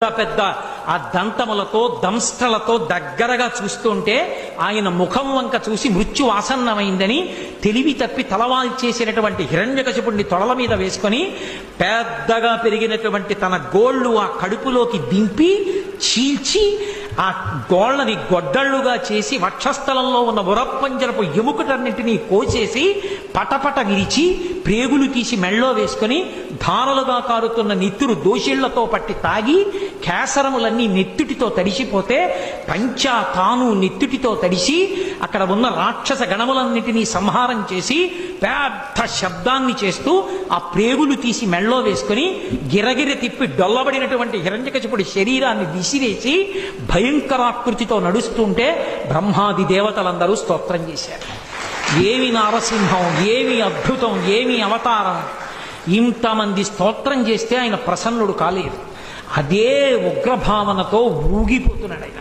పెద్ద ఆ దంతములతో దంష్టలతో దగ్గరగా చూస్తుంటే ఆయన ముఖం వంక చూసి మృత్యు ఆసన్నమైందని తెలివి తప్పి తలవాల్చేసినటువంటి హిరణ్యకశిపుణ్ణి తొడల మీద వేసుకొని పెద్దగా పెరిగినటువంటి తన గోళ్ళు ఆ కడుపులోకి దింపి చీల్చి ఆ గోళ్ళని గొడ్డళ్లుగా చేసి వక్షస్థలంలో ఉన్న ఉరప్పంజరపు ఎముకటన్నింటినీ కోసేసి పటపట విరిచి ప్రేగులు తీసి మెళ్ళో వేసుకొని ధారలుగా కారుతున్న నెత్తురు దోషిళ్లతో పట్టి తాగి కేసరములన్నీ నెత్తుటితో తడిసిపోతే పంచా తాను నెత్తుటితో తడిసి అక్కడ ఉన్న రాక్షస గణములన్నిటినీ సంహారం చేసి పెద్ద శబ్దాన్ని చేస్తూ ఆ ప్రేగులు తీసి మెళ్ళో వేసుకొని గిరగిర తిప్పి డొల్లబడినటువంటి హిరణ్యకశిపుడి శరీరాన్ని విసిరేసి భయంకరాకృతితో నడుస్తుంటే బ్రహ్మాది దేవతలందరూ స్తోత్రం చేశారు. ఏమి నారసింహం, ఏమి అద్భుతం, ఏమి అవతారం! ఇంతమంది స్తోత్రం చేస్తే ఆయన ప్రసన్నుడు కాలేదు. అదే ఉగ్రభావనతో ఊగిపోతున్నాడు ఆయన.